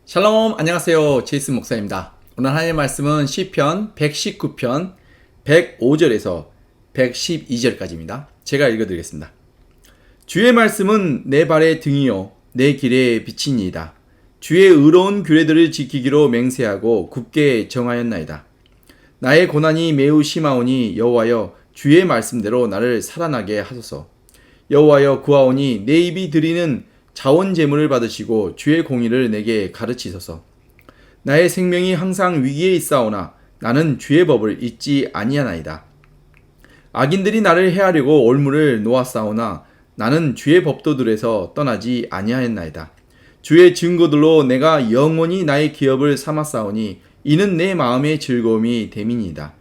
샬롬, 안녕하세요. 제이슨 목사입니다. 오늘 하나님의 말씀은 시편 119편 105절에서 112절까지입니다. 제가 읽어드리겠습니다. 주의 말씀은 내 발의 등이요 내 길의 빛이니이다. 주의 의로운 규례들을 지키기로 맹세하고 굳게 정하였나이다. 나의 고난이 매우 심하오니 여호와여 주의 말씀대로 나를 살아나게 하소서. 여호와여 구하오니 내 입이 드리는 자원 제물을 받으시고 주의 공의를 내게 가르치소서. 나의 생명이 항상 위기에 있사오나 나는 주의 법을 잊지 아니하나이다. 악인들이 나를 해하려고 올무를 놓았사오나 나는 주의 법도들에서 떠나지 아니하였나이다. 주의 증거들로 내가 영원히 나의 기업을 삼았사오니 이는 내 마음의 즐거움이 됨이니이다.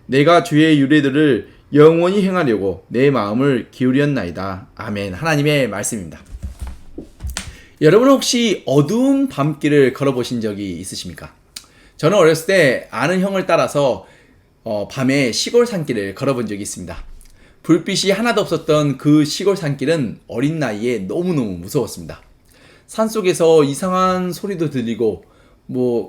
내가 주의 규례들을 영원히 행하려고 내 마음을 기울였나이다. 아멘. 하나님의 말씀입니다. 여러분 혹시 어두운 밤길을 걸어보신 적이 있으십니까? 저는 어렸을 때 아는 형을 따라서 밤에 시골 산길을 걸어본 적이 있습니다. 불빛이 하나도 없었던 그 시골 산길은 어린 나이에 너무너무 무서웠습니다. 산속에서 이상한 소리도 들리고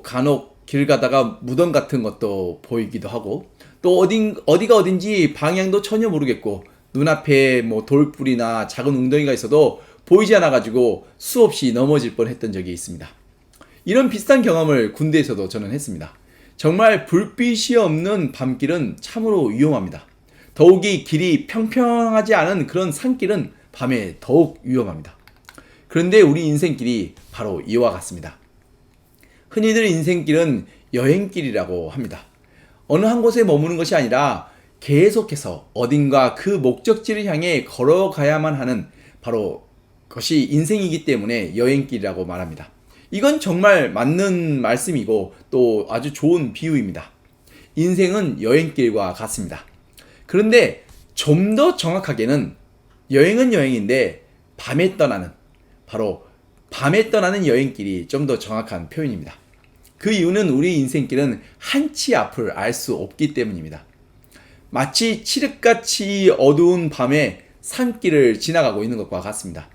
간혹 길 가다가 무덤 같은 것도 보이기도 하고 또 어디가 어딘지 방향도 전혀 모르겠고 눈앞에 돌불이나 작은 웅덩이가 있어도 보이지 않아가지고 수없이 넘어질 뻔했던 적이 있습니다. 이런 비슷한 경험을 군대에서도 저는 했습니다. 정말 불빛이 없는 밤길은 참으로 위험합니다. 더욱이 길이 평평하지 않은 그런 산길은 밤에 더욱 위험합니다. 그런데 우리 인생길이 바로 이와 같습니다. 흔히들 인생길은 여행길이라고 합니다. 어느 한 곳에 머무는 것이 아니라 계속해서 어딘가 그 목적지를 향해 걸어가야만 하는 바로 그것이 인생이기 때문에 여행길이라고 말합니다. 이건 정말 맞는 말씀이고 또 아주 좋은 비유입니다. 인생은 여행길과 같습니다. 그런데 좀 더 정확하게는 여행은 여행인데 밤에 떠나는 여행길이 좀 더 정확한 표현입니다. 그 이유는 우리 인생길은 한치 앞을 알 수 없기 때문입니다. 마치 칠흑같이 어두운 밤에 산길을 지나가고 있는 것과 같습니다.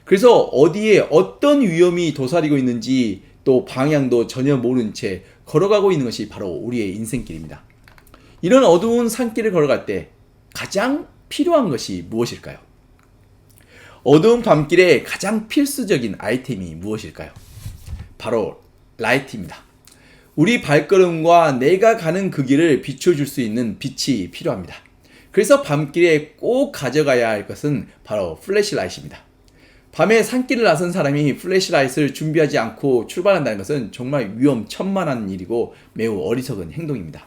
그래서 어디에 어떤 위험이 도사리고 있는지 또 방향도 전혀 모른 채 걸어가고 있는 것이 바로 우리의 인생길입니다. 이런 어두운 산길을 걸어갈 때 가장 필요한 것이 무엇일까요? 어두운 밤길에 가장 필수적인 아이템이 무엇일까요? 바로 라이트입니다. 우리 발걸음과 내가 가는 그 길을 비춰줄 수 있는 빛이 필요합니다. 그래서 밤길에 꼭 가져가야 할 것은 바로 플래시라이트입니다. 밤에 산길을 나선 사람이 플래시라이트를 준비하지 않고 출발한다는 것은 정말 위험천만한 일이고 매우 어리석은 행동입니다.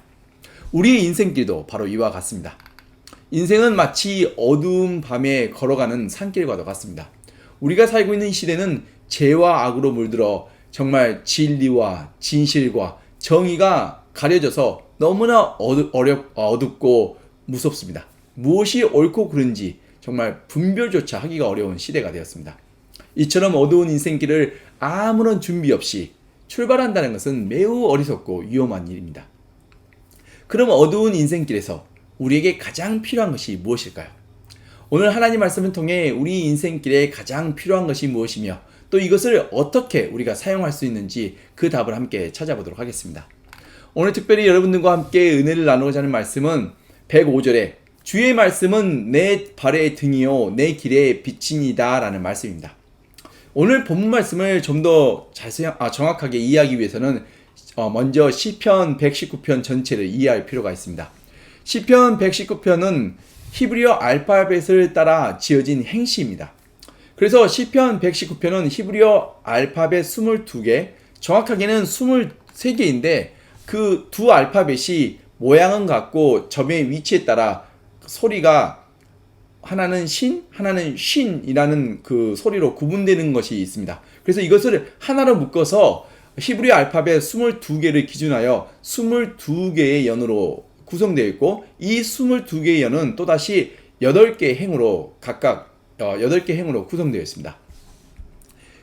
우리의 인생길도 바로 이와 같습니다. 인생은 마치 어두운 밤에 걸어가는 산길과도 같습니다. 우리가 살고 있는 시대는 죄와 악으로 물들어 정말 진리와 진실과 정의가 가려져서 너무나 어둡고 무섭습니다. 무엇이 옳고 그른지 정말 분별조차 하기가 어려운 시대가 되었습니다. 이처럼 어두운 인생길을 아무런 준비 없이 출발한다는 것은 매우 어리석고 위험한 일입니다. 그럼 어두운 인생길에서 우리에게 가장 필요한 것이 무엇일까요? 오늘 하나님 말씀을 통해 우리 인생길에 가장 필요한 것이 무엇이며 또 이것을 어떻게 우리가 사용할 수 있는지 그 답을 함께 찾아보도록 하겠습니다. 오늘 특별히 여러분들과 함께 은혜를 나누고자 하는 말씀은 105절에 주의 말씀은 내 발의 등이요 내 길의 빛이니이다 라는 말씀입니다. 오늘 본문 말씀을 좀 더 정확하게 이해하기 위해서는 먼저 시편 119편 전체를 이해할 필요가 있습니다. 시편 119편은 히브리어 알파벳을 따라 지어진 행시입니다. 그래서 시편 119편은 히브리어 알파벳 22개, 정확하게는 23개인데 그 두 알파벳이 모양은 같고 점의 위치에 따라 소리가 하나는 신, 하나는 쉰이라는 그 소리로 구분되는 것이 있습니다. 그래서 이것을 하나로 묶어서 히브리 알파벳 22개를 기준하여 22개의 연으로 구성되어 있고 이 22개의 연은 또다시 8개의 행으로 각각 8개의 행으로 구성되어 있습니다.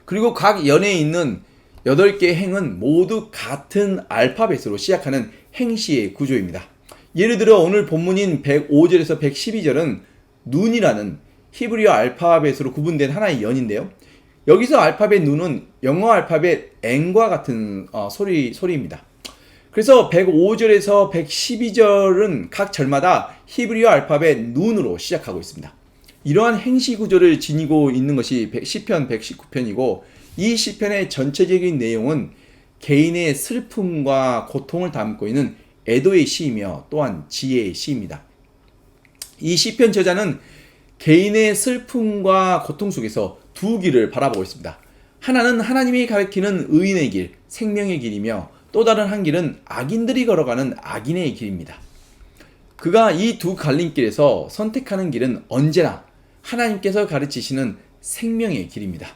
그리고 각 연에 있는 8개의 행은 모두 같은 알파벳으로 시작하는 행시의 구조입니다. 예를 들어 오늘 본문인 105절에서 112절은 눈이라는 히브리어 알파벳으로 구분된 하나의 연인데요. 여기서 알파벳 누는 영어 알파벳 N과 같은 소리입니다. 그래서 105절에서 112절은 각 절마다 히브리어 알파벳 눈으로 시작하고 있습니다. 이러한 행시 구조를 지니고 있는 것이 시편 119편이고 이 시편의 전체적인 내용은 개인의 슬픔과 고통을 담고 있는 애도의 시이며 또한 지혜의 시입니다. 이 시편 저자는 개인의 슬픔과 고통 속에서 두 길을 바라보고 있습니다. 하나는 하나님이 가리키는 의인의 길, 생명의 길이며 또 다른 한 길은 악인들이 걸어가는 악인의 길입니다. 그가 이 두 갈림길에서 선택하는 길은 언제나 하나님께서 가르치시는 생명의 길입니다.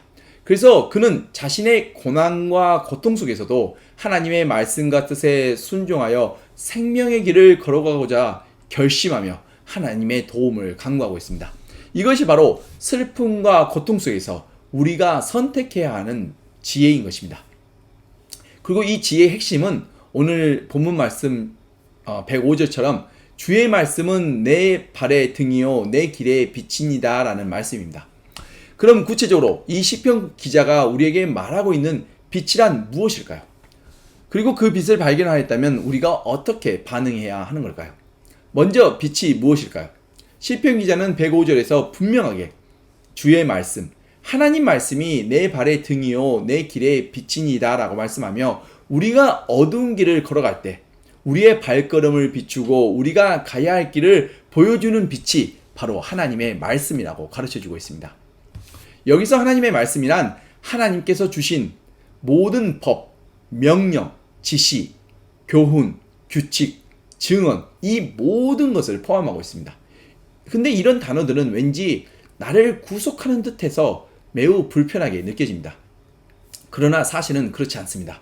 그래서 그는 자신의 고난과 고통 속에서도 하나님의 말씀과 뜻에 순종하여 생명의 길을 걸어가고자 결심하며 하나님의 도움을 간구하고 있습니다. 이것이 바로 슬픔과 고통 속에서 우리가 선택해야 하는 지혜인 것입니다. 그리고 이 지혜의 핵심은 오늘 본문 말씀 105절처럼 주의 말씀은 내 발의 등이요 내 길의 빛이니라 라는 말씀입니다. 그럼 구체적으로 이 시편 기자가 우리에게 말하고 있는 빛이란 무엇일까요? 그리고 그 빛을 발견하였다면 우리가 어떻게 반응해야 하는 걸까요? 먼저 빛이 무엇일까요? 시편 기자는 105절에서 분명하게 주의 말씀, 하나님 말씀이 내 발의 등이요 내 길의 빛이니라 라고 말씀하며 우리가 어두운 길을 걸어갈 때 우리의 발걸음을 비추고 우리가 가야 할 길을 보여주는 빛이 바로 하나님의 말씀이라고 가르쳐주고 있습니다. 여기서 하나님의 말씀이란 하나님께서 주신 모든 법, 명령, 지시, 교훈, 규칙, 증언 이 모든 것을 포함하고 있습니다. 근데 이런 단어들은 왠지 나를 구속하는 듯해서 매우 불편하게 느껴집니다. 그러나 사실은 그렇지 않습니다.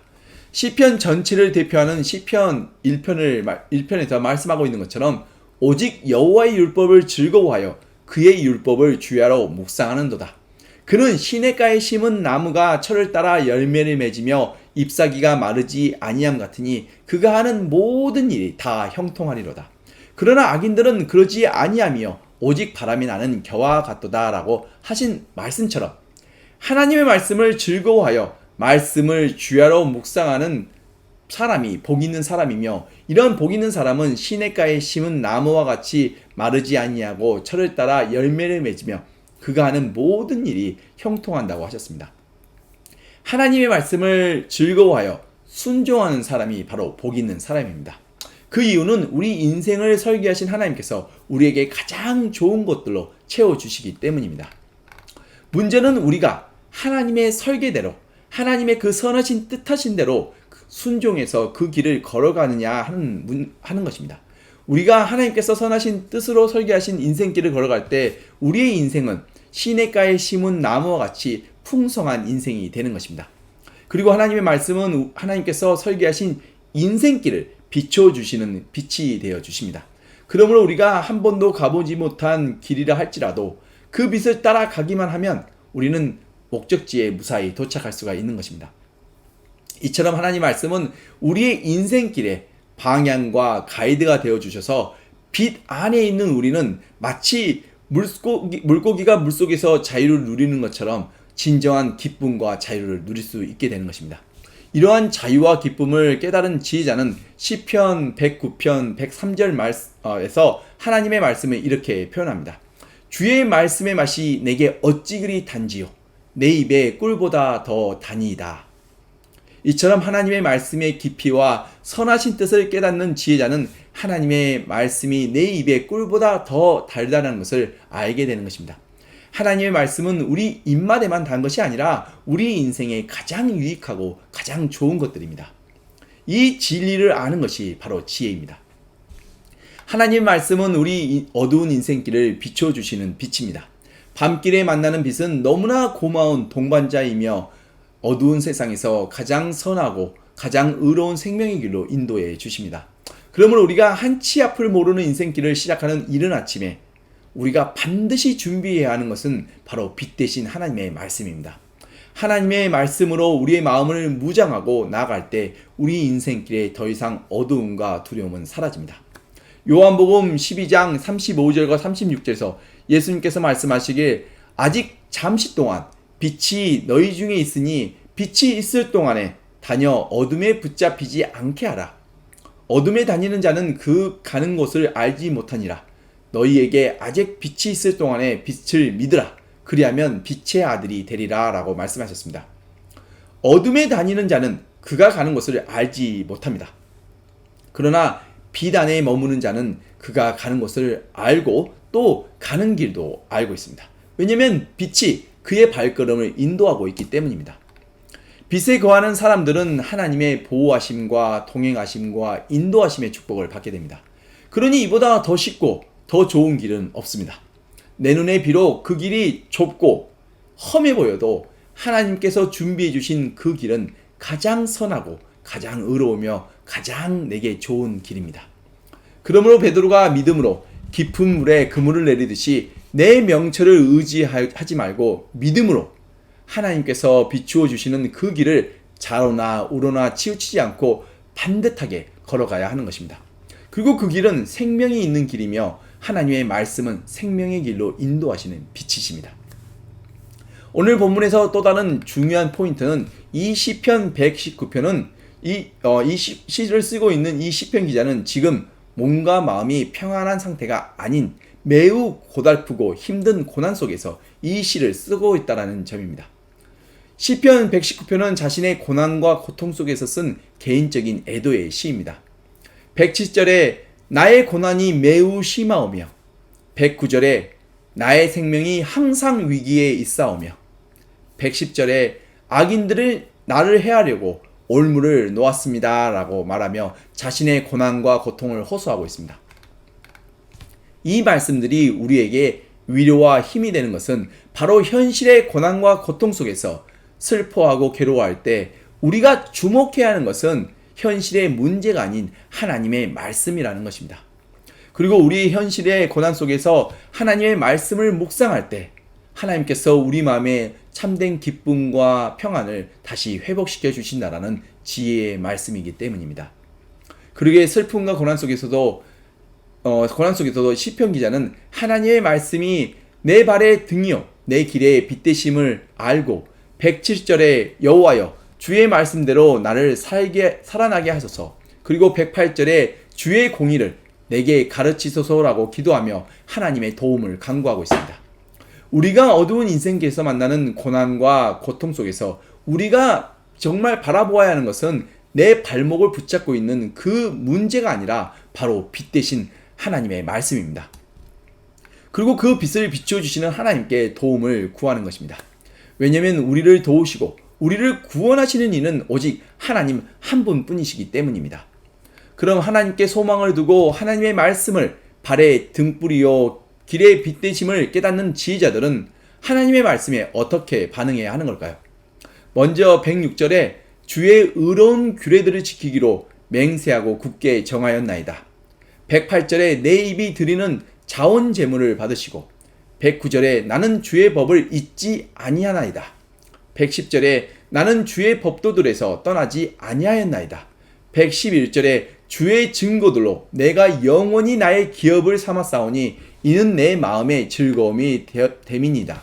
시편 전체를 대표하는 시편 1편에서 말씀하고 있는 것처럼 오직 여호와의 율법을 즐거워하여 그의 율법을 주야로 묵상하는도다. 그는 시냇가에 심은 나무가 철을 따라 열매를 맺으며 잎사귀가 마르지 아니함 같으니 그가 하는 모든 일이 다 형통하리로다. 그러나 악인들은 그러지 아니하며 오직 바람이 나는 겨와 같도다 라고 하신 말씀처럼 하나님의 말씀을 즐거워하여 말씀을 주야로 묵상하는 사람이 복 있는 사람이며 이런 복 있는 사람은 시냇가에 심은 나무와 같이 마르지 아니하고 철을 따라 열매를 맺으며 그가 하는 모든 일이 형통한다고 하셨습니다. 하나님의 말씀을 즐거워하여 순종하는 사람이 바로 복 있는 사람입니다. 그 이유는 우리 인생을 설계하신 하나님께서 우리에게 가장 좋은 것들로 채워주시기 때문입니다. 문제는 우리가 하나님의 설계대로 하나님의 그 선하신 뜻하신 대로 순종해서 그 길을 걸어가느냐 하는 것입니다. 우리가 하나님께서 선하신 뜻으로 설계하신 인생길을 걸어갈 때 우리의 인생은 시냇가에 심은 나무와 같이 풍성한 인생이 되는 것입니다. 그리고 하나님의 말씀은 하나님께서 설계하신 인생길을 비춰주시는 빛이 되어 주십니다. 그러므로 우리가 한 번도 가보지 못한 길이라 할지라도 그 빛을 따라 가기만 하면 우리는 목적지에 무사히 도착할 수가 있는 것입니다. 이처럼 하나님 말씀은 우리의 인생길에 방향과 가이드가 되어 주셔서 빛 안에 있는 우리는 마치 물고기가 물속에서 자유를 누리는 것처럼 진정한 기쁨과 자유를 누릴 수 있게 되는 것입니다. 이러한 자유와 기쁨을 깨달은 지혜자는 시편 109편 103절에서 하나님의 말씀을 이렇게 표현합니다. 주의 말씀의 맛이 내게 어찌 그리 단지요 내 입에 꿀보다 더 다니이다. 이처럼 하나님의 말씀의 깊이와 선하신 뜻을 깨닫는 지혜자는 하나님의 말씀이 내 입에 꿀보다 더 달다는 것을 알게 되는 것입니다. 하나님의 말씀은 우리 입맛에만 단 것이 아니라 우리 인생에 가장 유익하고 가장 좋은 것들입니다. 이 진리를 아는 것이 바로 지혜입니다. 하나님의 말씀은 우리 어두운 인생길을 비춰주시는 빛입니다. 밤길에 만나는 빛은 너무나 고마운 동반자이며 어두운 세상에서 가장 선하고 가장 의로운 생명의 길로 인도해 주십니다. 그러므로 우리가 한치 앞을 모르는 인생길을 시작하는 이른 아침에 우리가 반드시 준비해야 하는 것은 바로 빛 대신 하나님의 말씀입니다. 하나님의 말씀으로 우리의 마음을 무장하고 나아갈 때 우리 인생길에 더 이상 어두움과 두려움은 사라집니다. 요한복음 12장 35절과 36절에서 예수님께서 말씀하시길 아직 잠시 동안 빛이 너희 중에 있으니 빛이 있을 동안에 다녀 어둠에 붙잡히지 않게 하라. 어둠에 다니는 자는 그 가는 곳을 알지 못하니라. 너희에게 아직 빛이 있을 동안에 빛을 믿으라. 그리하면 빛의 아들이 되리라 라고 말씀하셨습니다. 어둠에 다니는 자는 그가 가는 곳을 알지 못합니다. 그러나 빛 안에 머무는 자는 그가 가는 곳을 알고 또 가는 길도 알고 있습니다. 왜냐하면 빛이 그의 발걸음을 인도하고 있기 때문입니다. 빛에 거하는 사람들은 하나님의 보호하심과 동행하심과 인도하심의 축복을 받게 됩니다. 그러니 이보다 더 쉽고 더 좋은 길은 없습니다. 내 눈에 비록 그 길이 좁고 험해 보여도 하나님께서 준비해 주신 그 길은 가장 선하고 가장 의로우며 가장 내게 좋은 길입니다. 그러므로 베드로가 믿음으로 깊은 물에 그물을 내리듯이 내 명철을 의지하지 말고 믿음으로 하나님께서 비추어 주시는 그 길을 좌로나 우로나 치우치지 않고 반듯하게 걸어가야 하는 것입니다. 그리고 그 길은 생명이 있는 길이며 하나님의 말씀은 생명의 길로 인도하시는 빛이십니다. 오늘 본문에서 또 다른 중요한 포인트는 이 시편 119편은 이 시를 쓰고 있는 이 시편 기자는 지금 몸과 마음이 평안한 상태가 아닌 매우 고달프고 힘든 고난 속에서 이 시를 쓰고 있다는 점입니다. 시편 119편은 자신의 고난과 고통 속에서 쓴 개인적인 애도의 시입니다. 107절에 나의 고난이 매우 심하오며 109절에 나의 생명이 항상 위기에 있사오며 110절에 악인들을 나를 해하려고 올무를 놓았습니다 라고 말하며 자신의 고난과 고통을 호소하고 있습니다. 이 말씀들이 우리에게 위로와 힘이 되는 것은 바로 현실의 고난과 고통 속에서 슬퍼하고 괴로워할 때 우리가 주목해야 하는 것은 현실의 문제가 아닌 하나님의 말씀이라는 것입니다. 그리고 우리 현실의 고난 속에서 하나님의 말씀을 묵상할 때 하나님께서 우리 마음에 참된 기쁨과 평안을 다시 회복시켜 주신다라는 지혜의 말씀이기 때문입니다. 그러기에 슬픔과 고난 속에서도 시편 기자는 하나님의 말씀이 내 발의 등이요 내 길의 빛 되심을 알고 107절에 여호와여 주의 말씀대로 나를 살아나게 하소서, 그리고 108절에 주의 공의를 내게 가르치소서라고 기도하며 하나님의 도움을 간구하고 있습니다. 우리가 어두운 인생길에서 만나는 고난과 고통 속에서 우리가 정말 바라보아야 하는 것은 내 발목을 붙잡고 있는 그 문제가 아니라 바로 빛 대신 하나님의 말씀입니다. 그리고 그 빛을 비추어 주시는 하나님께 도움을 구하는 것입니다. 왜냐하면 우리를 도우시고 우리를 구원하시는 이는 오직 하나님 한 분뿐이시기 때문입니다. 그럼 하나님께 소망을 두고 하나님의 말씀을 발의 등불이요 길의 빛 되심을 깨닫는 지혜자들은 하나님의 말씀에 어떻게 반응해야 하는 걸까요? 먼저 106절에 주의 의로운 규례들을 지키기로 맹세하고 굳게 정하였나이다. 108절에 내 입이 드리는 자원 제물을 받으시고 109절에 나는 주의 법을 잊지 아니하나이다. 110절에 나는 주의 법도들에서 떠나지 아니하였나이다. 111절에 주의 증거들로 내가 영원히 나의 기업을 삼았사오니 이는 내 마음의 즐거움이 됨이니이다.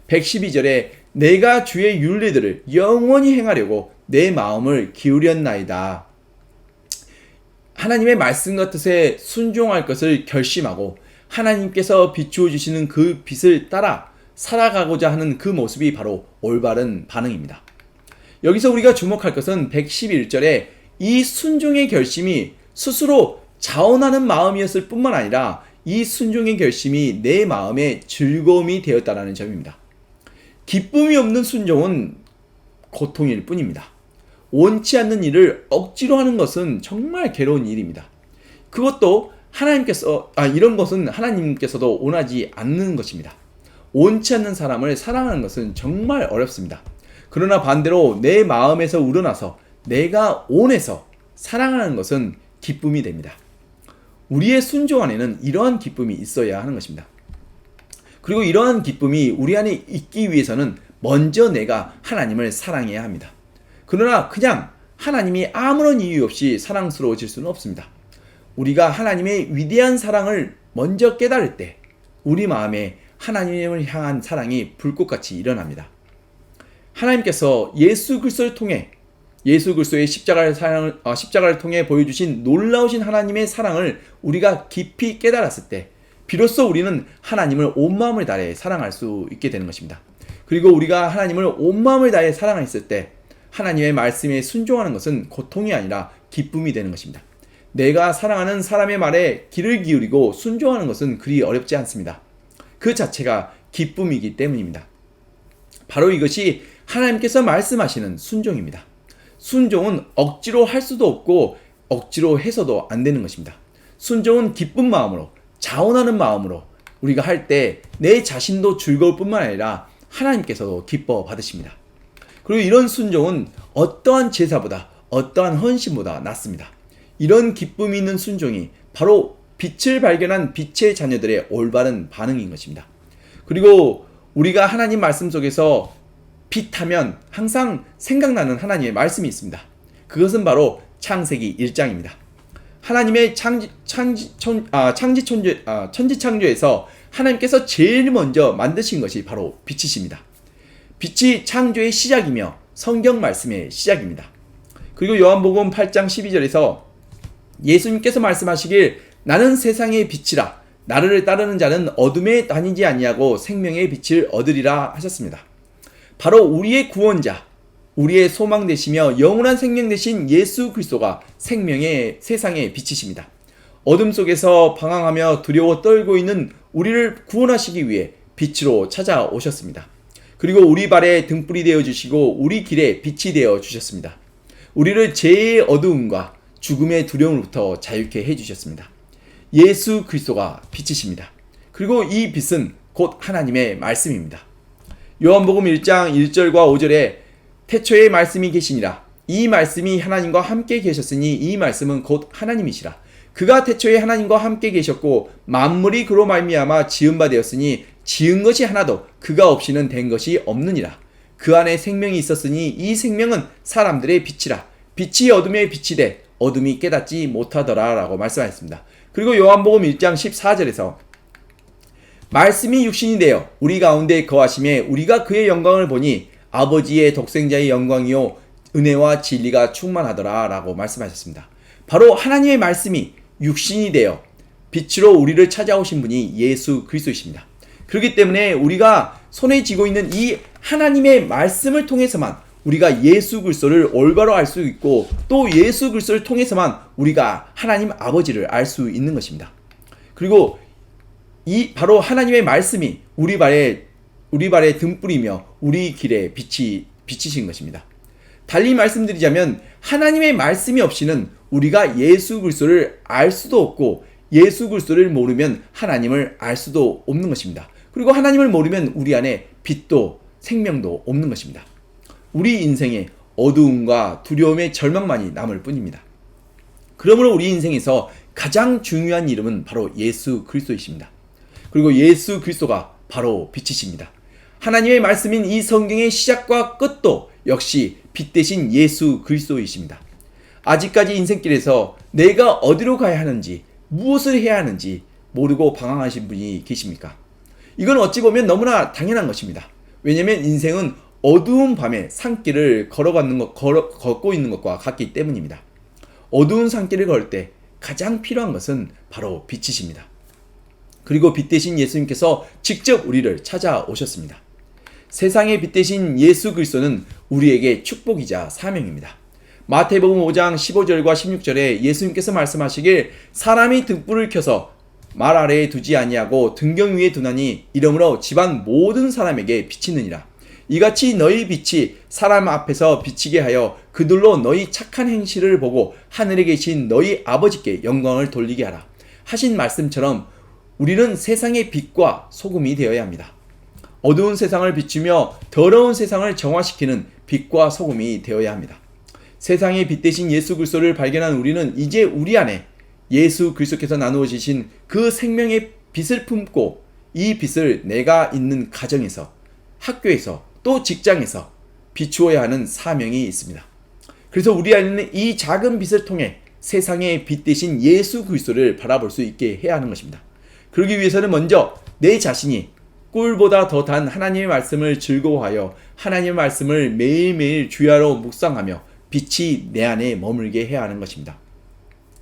112절에 내가 주의 율례들을 영원히 행하려고 내 마음을 기울였나이다. 하나님의 말씀과 뜻에 순종할 것을 결심하고 하나님께서 비추어 주시는 그 빛을 따라 살아가고자 하는 그 모습이 바로 올바른 반응입니다. 여기서 우리가 주목할 것은 111절에 이 순종의 결심이 스스로 자원하는 마음이었을 뿐만 아니라 이 순종의 결심이 내 마음의 즐거움이 되었다는 점입니다. 기쁨이 없는 순종은 고통일 뿐입니다. 원치 않는 일을 억지로 하는 것은 정말 괴로운 일입니다. 그것도 이런 것은 하나님께서도 원하지 않는 것입니다. 원치 않는 사람을 사랑하는 것은 정말 어렵습니다. 그러나 반대로 내 마음에서 우러나서 내가 원해서 사랑하는 것은 기쁨이 됩니다. 우리의 순종 안에는 이러한 기쁨이 있어야 하는 것입니다. 그리고 이러한 기쁨이 우리 안에 있기 위해서는 먼저 내가 하나님을 사랑해야 합니다. 그러나 그냥 하나님이 아무런 이유 없이 사랑스러워질 수는 없습니다. 우리가 하나님의 위대한 사랑을 먼저 깨달을 때 우리 마음에 하나님을 향한 사랑이 불꽃같이 일어납니다. 하나님께서 예수 그리스도를 통해 예수 그리스도의 십자가를 통해 보여주신 놀라우신 하나님의 사랑을 우리가 깊이 깨달았을 때 비로소 우리는 하나님을 온 마음을 다해 사랑할 수 있게 되는 것입니다. 그리고 우리가 하나님을 온 마음을 다해 사랑했을 때 하나님의 말씀에 순종하는 것은 고통이 아니라 기쁨이 되는 것입니다. 내가 사랑하는 사람의 말에 귀를 기울이고 순종하는 것은 그리 어렵지 않습니다. 그 자체가 기쁨이기 때문입니다. 바로 이것이 하나님께서 말씀하시는 순종입니다. 순종은 억지로 할 수도 없고 억지로 해서도 안 되는 것입니다. 순종은 기쁜 마음으로, 자원하는 마음으로 우리가 할 때 내 자신도 즐거울 뿐만 아니라 하나님께서도 기뻐 받으십니다. 그리고 이런 순종은 어떠한 제사보다, 어떠한 헌신보다 낫습니다. 이런 기쁨이 있는 순종이 바로 빛을 발견한 빛의 자녀들의 올바른 반응인 것입니다. 그리고 우리가 하나님 말씀 속에서 빛하면 항상 생각나는 하나님의 말씀이 있습니다. 그것은 바로 창세기 1장입니다. 하나님의 천지창조에서 하나님께서 제일 먼저 만드신 것이 바로 빛이십니다. 빛이 창조의 시작이며 성경 말씀의 시작입니다. 그리고 요한복음 8장 12절에서 예수님께서 말씀하시길 나는 세상의 빛이라 나를 따르는 자는 어둠에 다니지 아니하고 생명의 빛을 얻으리라 하셨습니다. 바로 우리의 구원자, 우리의 소망 되시며 영원한 생명 되신 예수 그리스도가 생명의 세상의 빛이십니다. 어둠 속에서 방황하며 두려워 떨고 있는 우리를 구원하시기 위해 빛으로 찾아오셨습니다. 그리고 우리 발에 등불이 되어 주시고 우리 길에 빛이 되어 주셨습니다. 우리를 죄의 어두움과 죽음의 두려움으로부터 자유케 해주셨습니다. 예수 그리스도가 빛이십니다. 그리고 이 빛은 곧 하나님의 말씀입니다. 요한복음 1장 1절과 5절에 태초에 말씀이 계시니라. 이 말씀이 하나님과 함께 계셨으니 이 말씀은 곧 하나님이시라. 그가 태초에 하나님과 함께 계셨고 만물이 그로 말미암아 지은 바 되었으니 지은 것이 하나도 그가 없이는 된 것이 없느니라. 그 안에 생명이 있었으니 이 생명은 사람들의 빛이라. 빛이 어둠에 빛이 돼 어둠이 깨닫지 못하더라 라고 말씀하셨습니다. 그리고 요한복음 1장 14절에서 말씀이 육신이 되어 우리 가운데 거하심에 우리가 그의 영광을 보니 아버지의 독생자의 영광이요 은혜와 진리가 충만하더라 라고 말씀하셨습니다. 바로 하나님의 말씀이 육신이 되어 빛으로 우리를 찾아오신 분이 예수 그리스도이십니다. 그렇기 때문에 우리가 손에 쥐고 있는 이 하나님의 말씀을 통해서만 우리가 예수 그리스도를 올바로 알 수 있고 또 예수 그리스도를 통해서만 우리가 하나님 아버지를 알 수 있는 것입니다. 그리고 이 바로 하나님의 말씀이 우리 발에 등불이며 우리 길에 비치신 것입니다. 달리 말씀드리자면 하나님의 말씀이 없이는 우리가 예수 그리스도를 알 수도 없고 예수 그리스도를 모르면 하나님을 알 수도 없는 것입니다. 그리고 하나님을 모르면 우리 안에 빛도 생명도 없는 것입니다. 우리 인생에 어두움과 두려움의 절망만이 남을 뿐입니다. 그러므로 우리 인생에서 가장 중요한 이름은 바로 예수 그리스도이십니다. 그리고 예수 그리스도가 바로 빛이십니다. 하나님의 말씀인 이 성경의 시작과 끝도 역시 빛 대신 예수 그리스도이십니다. 아직까지 인생길에서 내가 어디로 가야 하는지 무엇을 해야 하는지 모르고 방황하신 분이 계십니까? 이건 어찌 보면 너무나 당연한 것입니다. 왜냐하면 인생은 어두운 밤에 산길을 걷고 있는 것과 같기 때문입니다. 어두운 산길을 걸 때 가장 필요한 것은 바로 빛이십니다. 그리고 빛 대신 예수님께서 직접 우리를 찾아오셨습니다. 세상의 빛 대신 예수 그리스도는 우리에게 축복이자 사명입니다. 마태복음 5장 15절과 16절에 예수님께서 말씀하시길 사람이 등불을 켜서 말 아래에 두지 아니하고 등경 위에 두나니 이러므로 집안 모든 사람에게 비치느니라. 이같이 너희 빛이 사람 앞에서 비치게 하여 그들로 너희 착한 행실을 보고 하늘에 계신 너희 아버지께 영광을 돌리게 하라 하신 말씀처럼 우리는 세상의 빛과 소금이 되어야 합니다. 어두운 세상을 비추며 더러운 세상을 정화시키는 빛과 소금이 되어야 합니다. 세상의 빛 대신 예수 그리스도를 발견한 우리는 이제 우리 안에 예수 그리스도께서 나누어 주신 그 생명의 빛을 품고 이 빛을 내가 있는 가정에서, 학교에서, 또 직장에서 비추어야 하는 사명이 있습니다. 그래서 우리 안에는 이 작은 빛을 통해 세상의 빛 대신 예수 그리스도를 바라볼 수 있게 해야 하는 것입니다. 그러기 위해서는 먼저 내 자신이 꿀보다 더 단 하나님의 말씀을 즐거워하여 하나님의 말씀을 매일매일 주야로 묵상하며 빛이 내 안에 머물게 해야 하는 것입니다.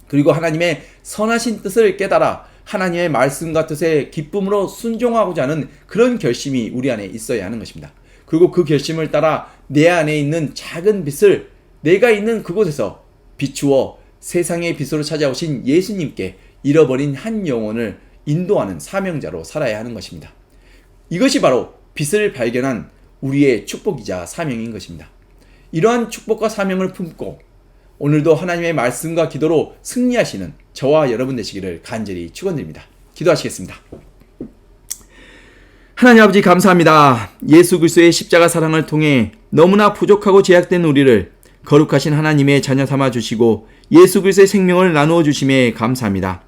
그리고 하나님의 선하신 뜻을 깨달아 하나님의 말씀과 뜻에 기쁨으로 순종하고자 하는 그런 결심이 우리 안에 있어야 하는 것입니다. 그리고 그 결심을 따라 내 안에 있는 작은 빛을 내가 있는 그곳에서 비추어 세상의 빛으로 찾아오신 예수님께 잃어버린 한 영혼을 인도하는 사명자로 살아야 하는 것입니다. 이것이 바로 빛을 발견한 우리의 축복이자 사명인 것입니다. 이러한 축복과 사명을 품고 오늘도 하나님의 말씀과 기도로 승리하시는 저와 여러분 되시기를 간절히 축원드립니다. 기도하시겠습니다. 하나님 아버지 감사합니다. 예수 그리스도의 십자가 사랑을 통해 너무나 부족하고 제약된 우리를 거룩하신 하나님의 자녀 삼아 주시고 예수 그리스도의 생명을 나누어 주심에 감사합니다.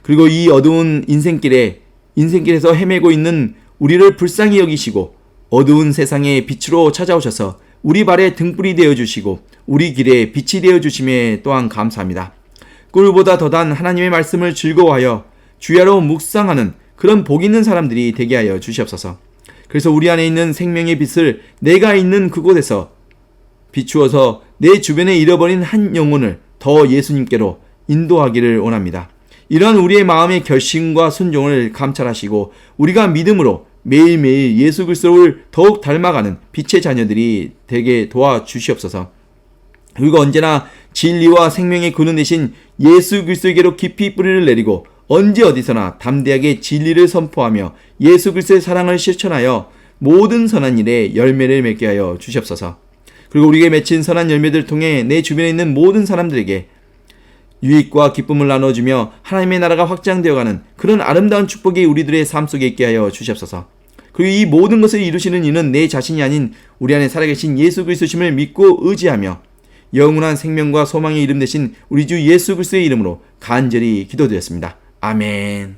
그리고 이 어두운 인생길에서 헤매고 있는 우리를 불쌍히 여기시고 어두운 세상의 빛으로 찾아오셔서 우리 발에 등불이 되어주시고 우리 길에 빛이 되어주심에 또한 감사합니다. 꿀보다 더단 하나님의 말씀을 즐거워하여 주야로 묵상하는 그런 복 있는 사람들이 되게 하여 주시옵소서. 그래서 우리 안에 있는 생명의 빛을 내가 있는 그곳에서 비추어서 내 주변에 잃어버린 한 영혼을 더 예수님께로 인도하기를 원합니다. 이러한 우리의 마음의 결심과 순종을 감찰하시고 우리가 믿음으로 매일매일 예수 그리스도를 더욱 닮아가는 빛의 자녀들이 되게 도와주시옵소서. 그리고 언제나 진리와 생명의 근원 되신 예수 그리스도에게로 깊이 뿌리를 내리고 언제 어디서나 담대하게 진리를 선포하며 예수 그리스도의 사랑을 실천하여 모든 선한 일에 열매를 맺게 하여 주시옵소서. 그리고 우리에게 맺힌 선한 열매들을 통해 내 주변에 있는 모든 사람들에게 유익과 기쁨을 나눠주며 하나님의 나라가 확장되어가는 그런 아름다운 축복이 우리들의 삶 속에 있게 하여 주시옵소서. 그리고 이 모든 것을 이루시는 이는 내 자신이 아닌 우리 안에 살아계신 예수 그리스도심을 믿고 의지하며 영원한 생명과 소망의 이름 되신 우리 주 예수 그리스도의 이름으로 간절히 기도드렸습니다. 아멘.